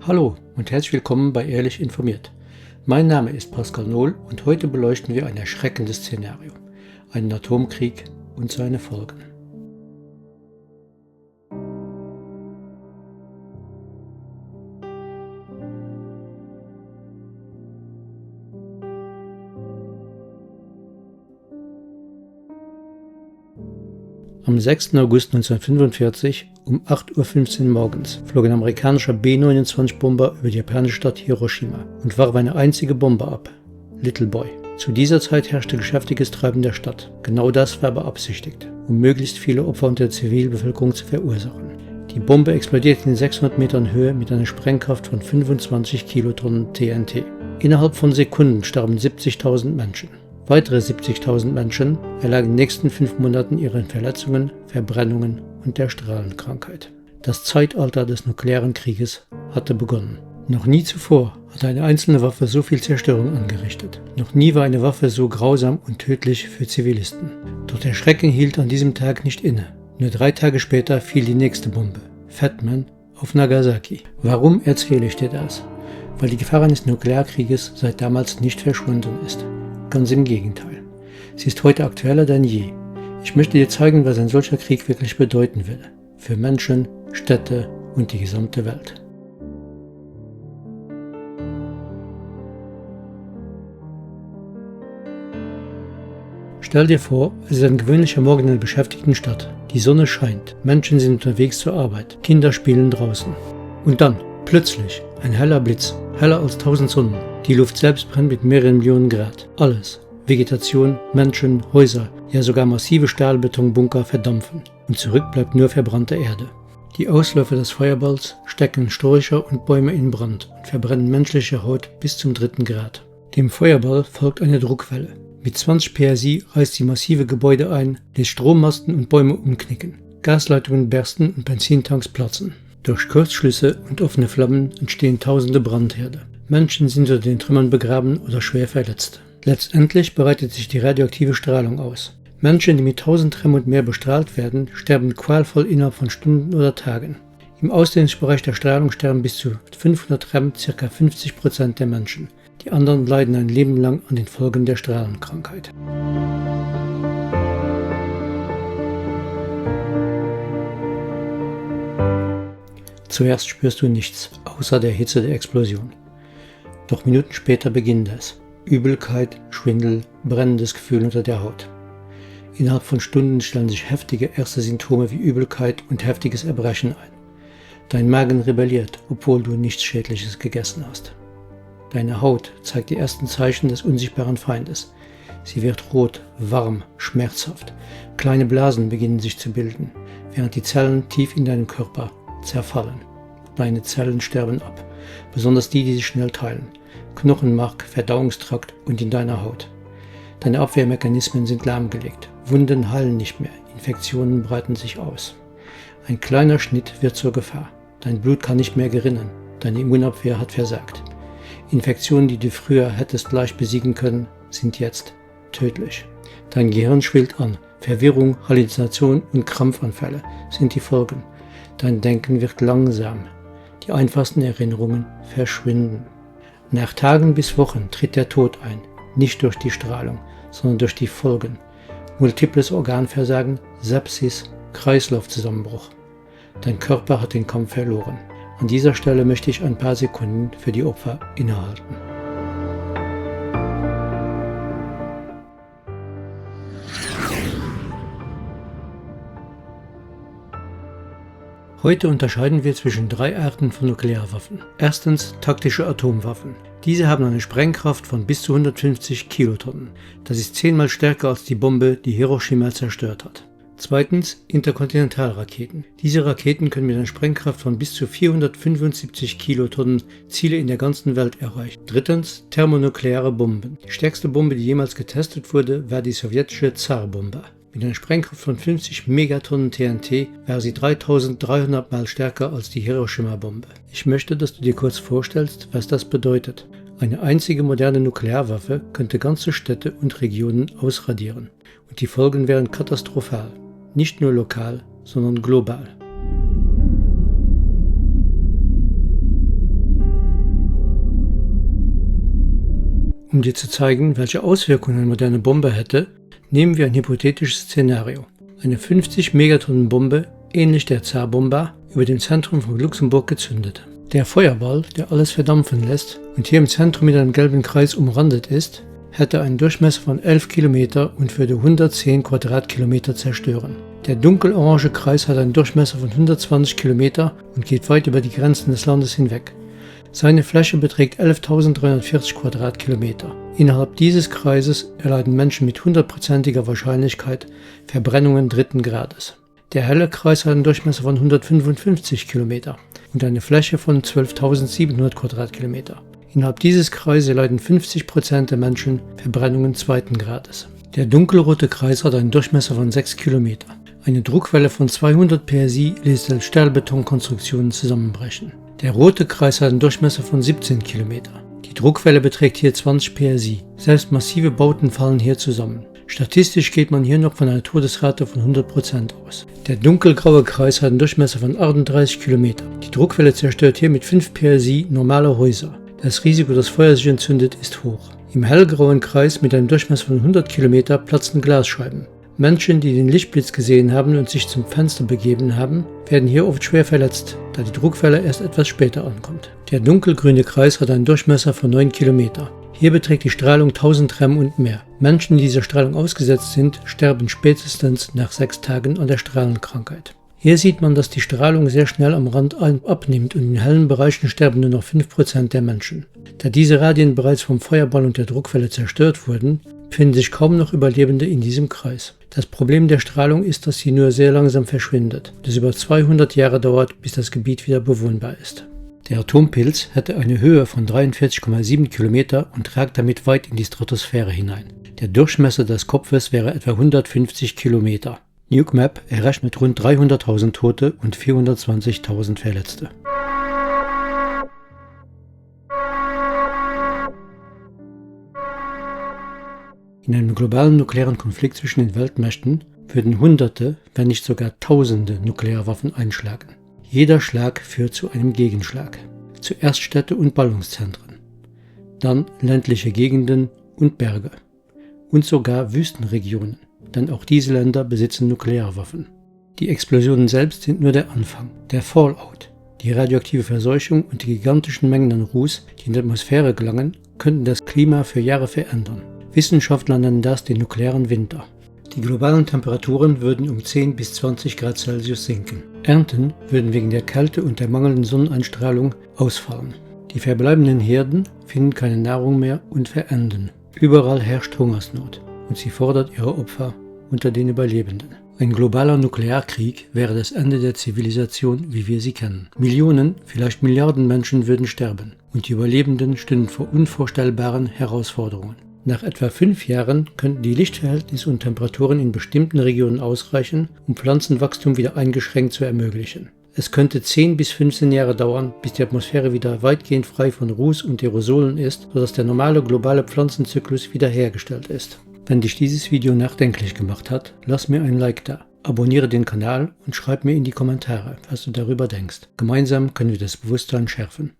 Hallo und herzlich willkommen bei Ehrlich informiert. Mein Name ist Pascal Nohl und heute beleuchten wir ein erschreckendes Szenario: einen Atomkrieg und seine Folgen. Am 6. August 1945 um 8:15 Uhr morgens flog ein amerikanischer B-29-Bomber über die japanische Stadt Hiroshima und warf eine einzige Bombe ab: Little Boy. Zu dieser Zeit herrschte geschäftiges Treiben der Stadt. Genau das war beabsichtigt, um möglichst viele Opfer unter der Zivilbevölkerung zu verursachen. Die Bombe explodierte in 600 Metern Höhe mit einer Sprengkraft von 25 Kilotonnen TNT. Innerhalb von Sekunden starben 70.000 Menschen. Weitere 70.000 Menschen erlagen in den nächsten 5 Monaten ihren Verletzungen, Verbrennungen und der Strahlenkrankheit. Das Zeitalter des nuklearen Krieges hatte begonnen. Noch nie zuvor hatte eine einzelne Waffe so viel Zerstörung angerichtet. Noch nie war eine Waffe so grausam und tödlich für Zivilisten. Doch der Schrecken hielt an diesem Tag nicht inne. Nur 3 Tage später fiel die nächste Bombe, Fat Man, auf Nagasaki. Warum erzähle ich dir das? Weil die Gefahr eines Nuklearkrieges seit damals nicht verschwunden ist. Ganz im Gegenteil. Sie ist heute aktueller denn je. Ich möchte dir zeigen, was ein solcher Krieg wirklich bedeuten würde. Für Menschen, Städte und die gesamte Welt. Stell dir vor, es ist ein gewöhnlicher Morgen in einer beschäftigten Stadt. Die Sonne scheint, Menschen sind unterwegs zur Arbeit, Kinder spielen draußen. Und dann, plötzlich, ein heller Blitz, heller als 1000 Sonnen. Die Luft selbst brennt mit mehreren Millionen Grad. Alles, Vegetation, Menschen, Häuser, ja sogar massive Stahlbetonbunker verdampfen. Und zurück bleibt nur verbrannte Erde. Die Ausläufer des Feuerballs stecken Sträucher und Bäume in Brand und verbrennen menschliche Haut bis zum 3. Grad. Dem Feuerball folgt eine Druckwelle. Mit 20 PSI reißt sie massive Gebäude ein, lässt Strommasten und Bäume umknicken. Gasleitungen bersten und Benzintanks platzen. Durch Kurzschlüsse und offene Flammen entstehen tausende Brandherde. Menschen sind unter den Trümmern begraben oder schwer verletzt. Letztendlich breitet sich die radioaktive Strahlung aus. Menschen, die mit 1000 Rem und mehr bestrahlt werden, sterben qualvoll innerhalb von Stunden oder Tagen. Im Ausdehnungsbereich der Strahlung sterben bis zu 500 Rem ca. 50% der Menschen. Die anderen leiden ein Leben lang an den Folgen der Strahlenkrankheit. Zuerst spürst du nichts, außer der Hitze der Explosion. Doch Minuten später beginnt es. Übelkeit, Schwindel, brennendes Gefühl unter der Haut. Innerhalb von Stunden stellen sich heftige erste Symptome wie Übelkeit und heftiges Erbrechen ein. Dein Magen rebelliert, obwohl du nichts Schädliches gegessen hast. Deine Haut zeigt die ersten Zeichen des unsichtbaren Feindes. Sie wird rot, warm, schmerzhaft. Kleine Blasen beginnen sich zu bilden, während die Zellen tief in deinem Körper zerfallen. Deine Zellen sterben ab, besonders die sich schnell teilen. Knochenmark, Verdauungstrakt und in deiner Haut. Deine Abwehrmechanismen sind lahmgelegt. Wunden heilen nicht mehr, Infektionen breiten sich aus. Ein kleiner Schnitt wird zur Gefahr. Dein Blut kann nicht mehr gerinnen. Deine Immunabwehr hat versagt. Infektionen, die du früher hättest leicht besiegen können, sind jetzt tödlich. Dein Gehirn schwillt an. Verwirrung, Halluzination und Krampfanfälle sind die Folgen. Dein Denken wird langsam. Die einfachsten Erinnerungen verschwinden. Nach Tagen bis Wochen tritt der Tod ein, nicht durch die Strahlung, sondern durch die Folgen. Multiples Organversagen, Sepsis, Kreislaufzusammenbruch. Dein Körper hat den Kampf verloren. An dieser Stelle möchte ich ein paar Sekunden für die Opfer innehalten. Heute unterscheiden wir zwischen 3 Arten von Nuklearwaffen. Erstens taktische Atomwaffen. Diese haben eine Sprengkraft von bis zu 150 Kilotonnen. Das ist 10-mal stärker als die Bombe, die Hiroshima zerstört hat. Zweitens Interkontinentalraketen. Diese Raketen können mit einer Sprengkraft von bis zu 475 Kilotonnen Ziele in der ganzen Welt erreichen. Drittens thermonukleare Bomben. Die stärkste Bombe, die jemals getestet wurde, war die sowjetische Zar-Bombe. Mit einer Sprengkraft von 50 Megatonnen TNT wäre sie 3300 Mal stärker als die Hiroshima-Bombe. Ich möchte, dass du dir kurz vorstellst, was das bedeutet. Eine einzige moderne Nuklearwaffe könnte ganze Städte und Regionen ausradieren. Und die Folgen wären katastrophal. Nicht nur lokal, sondern global. Um dir zu zeigen, welche Auswirkungen eine moderne Bombe hätte, nehmen wir ein hypothetisches Szenario. Eine 50-Megatonnen-Bombe, ähnlich der Tsar-Bomba, über dem Zentrum von Luxemburg gezündet. Der Feuerball, der alles verdampfen lässt und hier im Zentrum mit einem gelben Kreis umrandet ist, hätte einen Durchmesser von 11 Kilometer und würde 110 Quadratkilometer zerstören. Der dunkelorange Kreis hat einen Durchmesser von 120 Kilometer und geht weit über die Grenzen des Landes hinweg. Seine Fläche beträgt 11.340 Quadratkilometer. Innerhalb dieses Kreises erleiden Menschen mit 100%iger Wahrscheinlichkeit Verbrennungen 3. Grades. Der helle Kreis hat einen Durchmesser von 155 Kilometer und eine Fläche von 12.700 Quadratkilometer. Innerhalb dieses Kreises erleiden 50% der Menschen Verbrennungen 2. Grades. Der dunkelrote Kreis hat einen Durchmesser von 6 Kilometer. Eine Druckwelle von 200 PSI lässt Stahlbetonkonstruktionen zusammenbrechen. Der rote Kreis hat einen Durchmesser von 17 Kilometer. Die Druckwelle beträgt hier 20 PSI. Selbst massive Bauten fallen hier zusammen. Statistisch geht man hier noch von einer Todesrate von 100% aus. Der dunkelgraue Kreis hat einen Durchmesser von 38 Kilometer. Die Druckwelle zerstört hier mit 5 PSI normale Häuser. Das Risiko, dass Feuer sich entzündet, ist hoch. Im hellgrauen Kreis mit einem Durchmesser von 100 Kilometer platzen Glasscheiben. Menschen, die den Lichtblitz gesehen haben und sich zum Fenster begeben haben, werden hier oft schwer verletzt, da die Druckwelle erst etwas später ankommt. Der dunkelgrüne Kreis hat einen Durchmesser von 9 Kilometer. Hier beträgt die Strahlung 1000 Rem und mehr. Menschen, die dieser Strahlung ausgesetzt sind, sterben spätestens nach 6 Tagen an der Strahlenkrankheit. Hier sieht man, dass die Strahlung sehr schnell am Rand abnimmt und in hellen Bereichen sterben nur noch 5% der Menschen. Da diese Radien bereits vom Feuerball und der Druckwelle zerstört wurden, finden sich kaum noch Überlebende in diesem Kreis. Das Problem der Strahlung ist, dass sie nur sehr langsam verschwindet und es über 200 Jahre dauert, bis das Gebiet wieder bewohnbar ist. Der Atompilz hätte eine Höhe von 43,7 Kilometer und ragt damit weit in die Stratosphäre hinein. Der Durchmesser des Kopfes wäre etwa 150 Kilometer. NukeMap errechnet rund 300.000 Tote und 420.000 Verletzte. In einem globalen nuklearen Konflikt zwischen den Weltmächten würden Hunderte, wenn nicht sogar Tausende Nuklearwaffen einschlagen. Jeder Schlag führt zu einem Gegenschlag. Zuerst Städte und Ballungszentren, dann ländliche Gegenden und Berge und sogar Wüstenregionen, denn auch diese Länder besitzen Nuklearwaffen. Die Explosionen selbst sind nur der Anfang. Der Fallout, die radioaktive Verseuchung und die gigantischen Mengen an Ruß, die in die Atmosphäre gelangen, könnten das Klima für Jahre verändern. Wissenschaftler nennen das den nuklearen Winter. Die globalen Temperaturen würden um 10 bis 20 Grad Celsius sinken. Ernten würden wegen der Kälte und der mangelnden Sonneneinstrahlung ausfallen. Die verbleibenden Herden finden keine Nahrung mehr und verenden. Überall herrscht Hungersnot und sie fordert ihre Opfer unter den Überlebenden. Ein globaler Nuklearkrieg wäre das Ende der Zivilisation, wie wir sie kennen. Millionen, vielleicht Milliarden Menschen würden sterben und die Überlebenden stünden vor unvorstellbaren Herausforderungen. Nach etwa 5 Jahren könnten die Lichtverhältnisse und Temperaturen in bestimmten Regionen ausreichen, um Pflanzenwachstum wieder eingeschränkt zu ermöglichen. Es könnte 10 bis 15 Jahre dauern, bis die Atmosphäre wieder weitgehend frei von Ruß und Aerosolen ist, sodass der normale globale Pflanzenzyklus wiederhergestellt ist. Wenn dich dieses Video nachdenklich gemacht hat, lass mir ein Like da, abonniere den Kanal und schreib mir in die Kommentare, was du darüber denkst. Gemeinsam können wir das Bewusstsein schärfen.